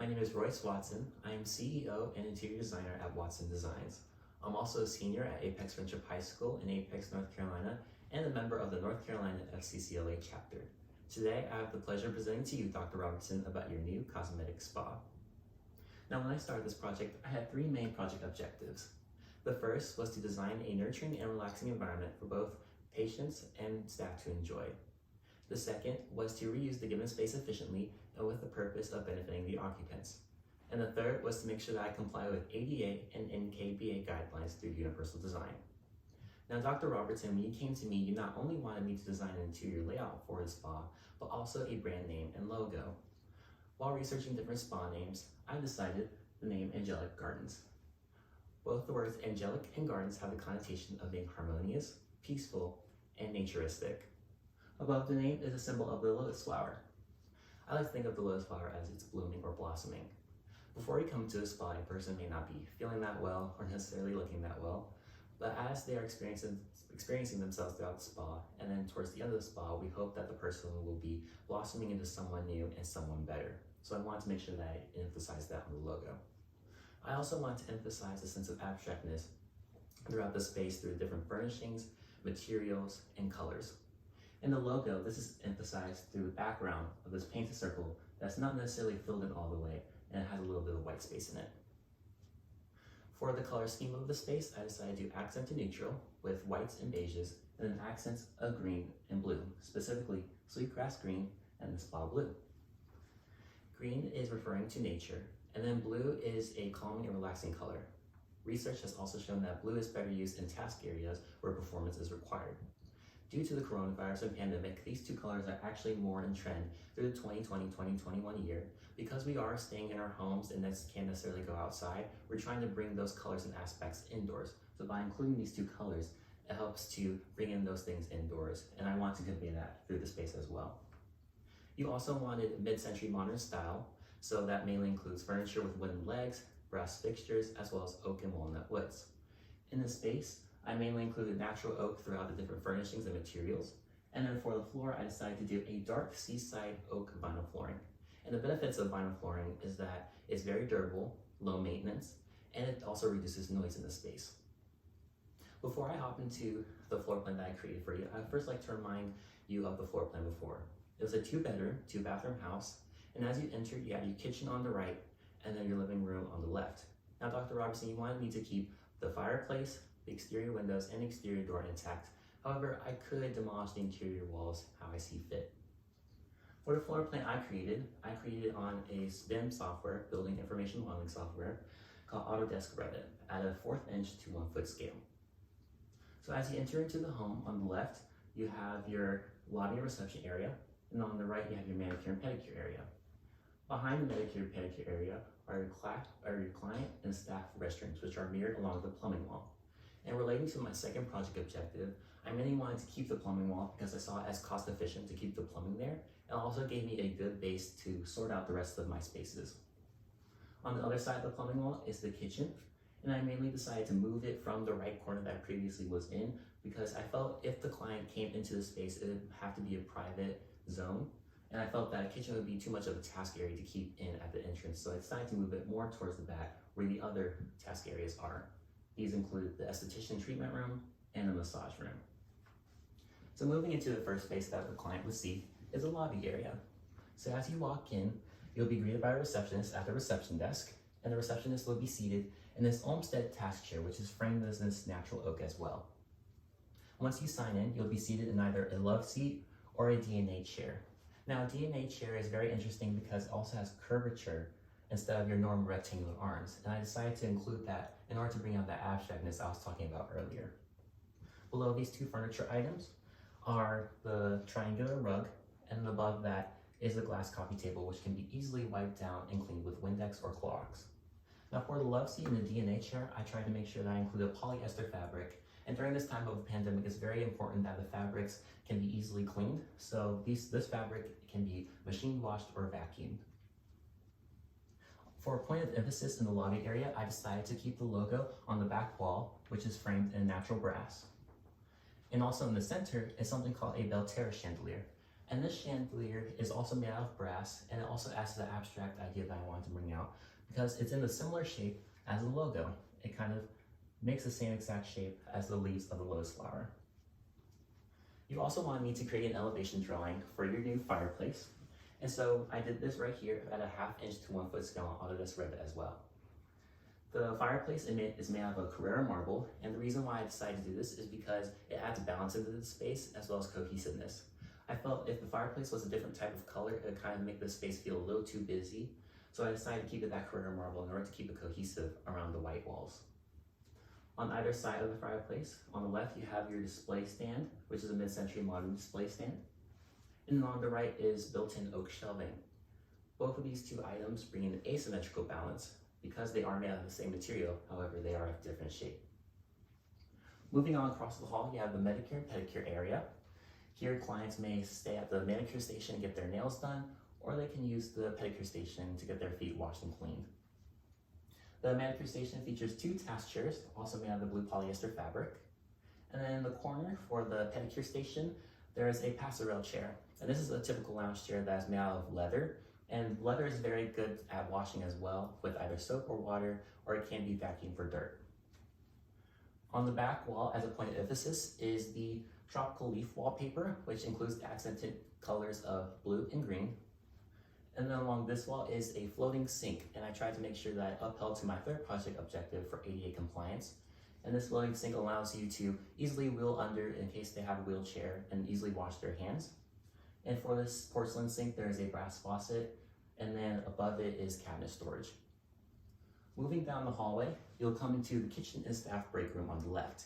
name is Royce Watson. I am CEO and interior designer at Watson Designs. I'm also a senior at Apex Friendship High School in Apex, North Carolina, and a member of the North Carolina FCCLA chapter. Today, I have the pleasure of presenting to you, Dr. Robertson, about your new cosmetic spa. Now, when I started this project, I had three main project objectives. The first was to design a nurturing and relaxing environment for both patients and staff to enjoy. The second was to reuse the given space efficiently and with the purpose of benefiting the occupants. And the third was to make sure that I comply with ADA and NKBA guidelines through universal design. Now, Dr. Robertson, when you came to me, you not only wanted me to design an interior layout for the spa, but also a brand name and logo. While researching different spa names, I decided the name Angelic Gardens. Both the words angelic and gardens have the connotation of being harmonious, peaceful, and naturistic. Above the name is a symbol of the lotus flower. I like to think of the lotus flower as it's blooming or blossoming. Before you come to a spa, a person may not be feeling that well or necessarily looking that well, but as they are experiencing themselves throughout the spa, and then towards the end of the spa, we hope that the person will be blossoming into someone new and someone better. So I wanted to make sure that I emphasize that on the logo. I also want to emphasize a sense of abstractness throughout the space through different furnishings, materials, and colors. In the logo, this is emphasized through the background of this painted circle that's not necessarily filled in all the way, and it has a little bit of white space in it. For the color scheme of the space, I decided to accent to neutral with whites and beiges, and then accents of green and blue, specifically sweetgrass green and the spa blue. Green is referring to nature, and then blue is a calming and relaxing color. Research has also shown that blue is better used in task areas where performance is required. Due to the coronavirus and pandemic, these two colors are actually more in trend through the 2020-2021 year. Because we are staying in our homes and can't necessarily go outside, we're trying to bring those colors and aspects indoors. So by including these two colors, it helps to bring in those things indoors, and I want to convey that through the space as well. You also wanted mid-century modern style, so that mainly includes furniture with wooden legs, brass fixtures, as well as oak and walnut woods. In the space, I mainly included natural oak throughout the different furnishings and materials. And then for the floor, I decided to do a dark seaside oak vinyl flooring. And the benefits of vinyl flooring is that it's very durable, low maintenance, and it also reduces noise in the space. Before I hop into the floor plan that I created for you, I'd first like to remind you of the floor plan before. It was a 2-bedroom, 2-bathroom house, and as you enter, you have your kitchen on the right, and then your living room on the left. Now, Dr. Robertson, you wanted me to keep the fireplace, the exterior windows, and exterior door intact. However, I could demolish the interior walls how I see fit. For the floor plan I created on a BIM software, Building Information Modeling software, called Autodesk Revit at a 1/4 inch to 1 foot scale. So as you enter into the home, on the left, you have your lobby and reception area, and on the right, you have your manicure and pedicure area. Behind the manicure and pedicure area are your client and staff restrooms, which are mirrored along the plumbing wall. And relating to my second project objective, I mainly wanted to keep the plumbing wall because I saw it as cost efficient to keep the plumbing there, and also gave me a good base to sort out the rest of my spaces. On the other side of the plumbing wall is the kitchen, and I mainly decided to move it from the right corner that I previously was in because I felt if the client came into the space, it would have to be a private zone, and I felt that a kitchen would be too much of a task area to keep in at the entrance, so I decided to move it more towards the back where the other task areas are. These include the esthetician treatment room and the massage room. So moving into the first space that the client would see is a lobby area. So as you walk in, you'll be greeted by a receptionist at the reception desk, and the receptionist will be seated in this Olmsted task chair, which is framed as this natural oak as well. Once you sign in, you'll be seated in either a love seat or a DNA chair. Now, a DNA chair is very interesting because it also has curvature instead of your normal rectangular arms, and I decided to include that in order to bring out that abstractness I was talking about earlier. Below these two furniture items are the triangular rug, and above that is a glass coffee table, which can be easily wiped down and cleaned with Windex or Clorox. Now, for the love seat and the DNA chair, I tried to make sure that I included polyester fabric, and during this time of a pandemic, it's very important that the fabrics can be easily cleaned, so this fabric can be machine washed or vacuumed. For a point of emphasis in the lobby area, I decided to keep the logo on the back wall, which is framed in natural brass. And also in the center is something called a Belterra chandelier. And this chandelier is also made out of brass, and it also adds to the abstract idea that I wanted to bring out because it's in a similar shape as the logo. It kind of makes the same exact shape as the leaves of the lotus flower. You also wanted me to create an elevation drawing for your new fireplace. And so I did this right here at a 1/2 inch to 1 foot scale on Autodesk Revit as well. The fireplace is made out of a Carrara marble, and the reason why I decided to do this is because it adds balance into the space as well as cohesiveness. I felt if the fireplace was a different type of color, it would kind of make the space feel a little too busy. So I decided to keep it that Carrara marble in order to keep it cohesive around the white walls. On either side of the fireplace, on the left you have your display stand, which is a mid-century modern display stand. And on the right is built-in oak shelving. Both of these two items bring an asymmetrical balance because they are made out of the same material, however they are of different shape. Moving on across the hall, you have the manicure and pedicure area. Here clients may stay at the manicure station and get their nails done, or they can use the pedicure station to get their feet washed and cleaned. The manicure station features 2 task chairs, also made out of the blue polyester fabric. And then in the corner for the pedicure station, there is a passerelle chair. And this is a typical lounge chair that is made out of leather. And leather is very good at washing as well with either soap or water, or it can be vacuumed for dirt. On the back wall, as a point of emphasis, is the tropical leaf wallpaper, which includes the accented colors of blue and green. And then along this wall is a floating sink, and I tried to make sure that I upheld to my third project objective for ADA compliance. And this floating sink allows you to easily wheel under in case they have a wheelchair and easily wash their hands. And for this porcelain sink, there is a brass faucet, and then above it is cabinet storage. Moving down the hallway, you'll come into the kitchen and staff break room on the left.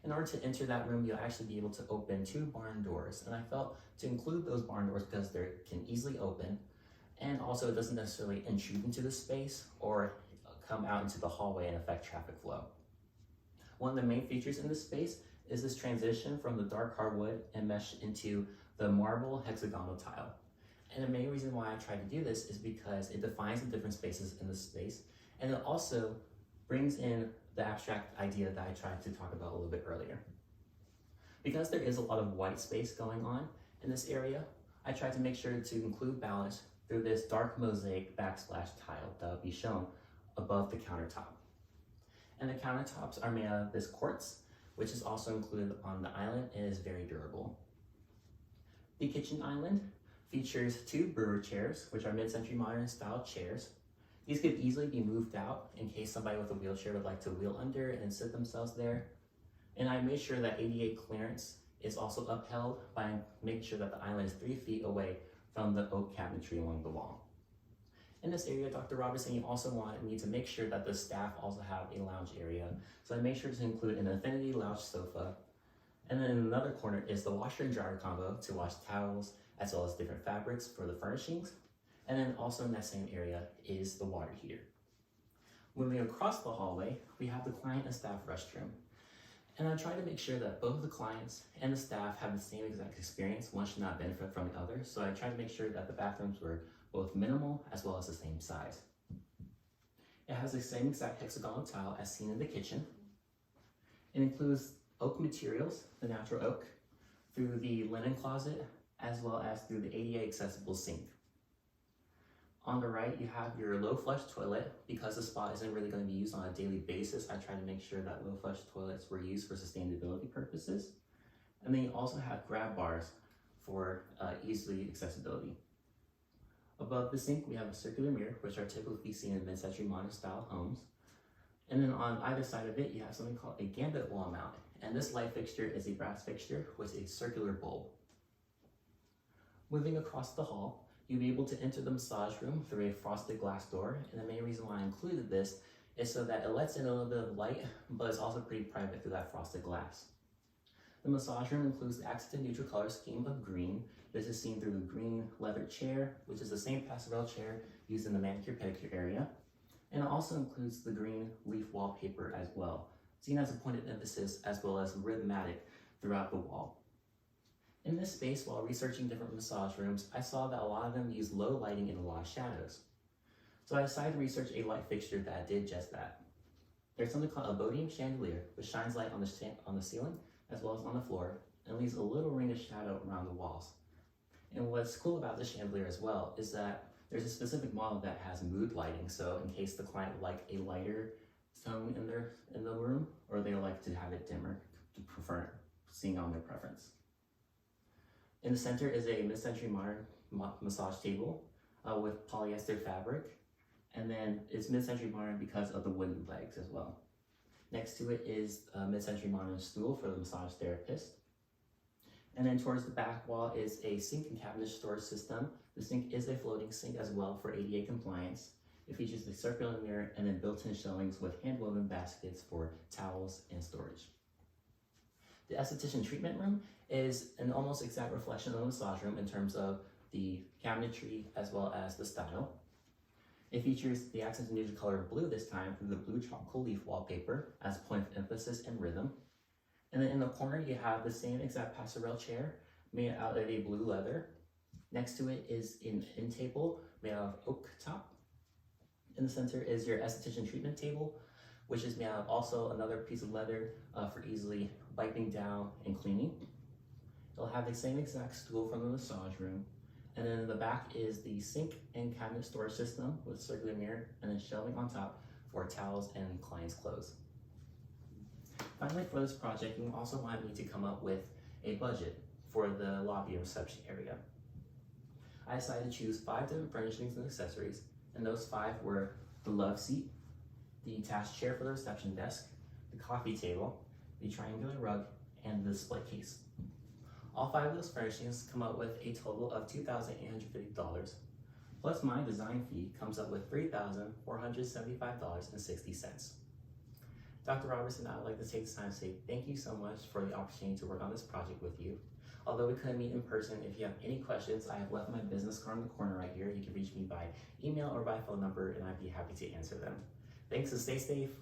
In order to enter that room, you'll actually be able to open 2 barn doors, and I felt to include those barn doors because they can easily open, and also it doesn't necessarily intrude into the space or come out into the hallway and affect traffic flow. One of the main features in this space is this transition from the dark hardwood and mesh into the marble hexagonal tile. And the main reason why I tried to do this is because it defines the different spaces in the space, and it also brings in the abstract idea that I tried to talk about a little bit earlier. Because there is a lot of white space going on in this area, I tried to make sure to include balance through this dark mosaic backsplash tile that will be shown above the countertop. And the countertops are made out of this quartz, which is also included on the island and is very durable. The kitchen island features 2 brewer chairs, which are mid-century modern style chairs. These could easily be moved out in case somebody with a wheelchair would like to wheel under and sit themselves there. And I made sure that ADA clearance is also upheld by making sure that the island is 3 feet away from the oak cabinetry along the wall. In this area, Dr. Robertson, you also wanted me to make sure that the staff also have a lounge area. So I made sure to include an infinity lounge sofa. And then in another corner is the washer and dryer combo to wash towels, as well as different fabrics for the furnishings. And then also in that same area is the water heater. Moving across the hallway, we have the client and staff restroom. And I try to make sure that both the clients and the staff have the same exact experience. One should not benefit from the other. So I try to make sure that the bathrooms were both minimal as well as the same size. It has the same exact hexagonal tile as seen in the kitchen. It includes oak materials, the natural oak, through the linen closet, as well as through the ADA accessible sink. On the right, you have your low flush toilet. Because the spot isn't really going to be used on a daily basis, I try to make sure that low flush toilets were used for sustainability purposes. And then you also have grab bars for easily accessibility. Above the sink, we have a circular mirror, which are typically seen in mid-century modern style homes. And then on either side of it, you have something called a gambit wall mount. And this light fixture is a brass fixture with a circular bulb. Moving across the hall, you'll be able to enter the massage room through a frosted glass door. And the main reason why I included this is so that it lets in a little bit of light, but it's also pretty private through that frosted glass. The massage room includes the accented neutral color scheme of green. This is seen through the green leather chair, which is the same passerelle chair used in the manicure pedicure area. And it also includes the green leaf wallpaper as well, seen as a point of emphasis as well as rhythmatic throughout the wall. In this space, while researching different massage rooms, I saw that a lot of them use low lighting and a lot of shadows. So I decided to research a light fixture that did just that. There's something called a bodium chandelier, which shines light on the ceiling as well as on the floor and leaves a little ring of shadow around the walls. And what's cool about this chandelier as well is that there's a specific model that has mood lighting. So in case the client would like a lighter tone in the room, or they like to have it dimmer, to prefer seeing on their preference. In the center is a mid-century modern massage table with polyester fabric, and then it's mid-century modern because of the wooden legs as well. Next to it is a mid-century modern stool for the massage therapist. And then towards the back wall is a sink and cabinet storage system. The sink is a floating sink as well for ADA compliance. It features a circular mirror and then built-in shelvings with hand-woven baskets for towels and storage. The esthetician treatment room is an almost exact reflection of the massage room in terms of the cabinetry as well as the style. It features the accents and neutral color of blue this time through the blue tropical leaf wallpaper as a point of emphasis and rhythm. And then in the corner you have the same exact passerelle chair made out of a blue leather. Next to it is an end table made out of oak top. In the center is your esthetician treatment table, which is made out of also another piece of leather for easily wiping down and cleaning. It'll have the same exact stool from the massage room. And then in the back is the sink and cabinet storage system with circular mirror and then shelving on top for towels and client's clothes. Finally, for this project, you also wanted me to come up with a budget for the lobby and reception area. I decided to choose 5 different furnishings and accessories, and those 5 were the love seat, the attached chair for the reception desk, the coffee table, the triangular rug, and the display case. All 5 of those furnishings come up with a total of $2,850, plus my design fee comes up with $3,475.60. Dr. Robertson, I would like to take this time to say thank you so much for the opportunity to work on this project with you. Although we couldn't meet in person, if you have any questions, I have left my business card in the corner right here. You can reach me by email or by phone number, and I'd be happy to answer them. Thanks, and stay safe.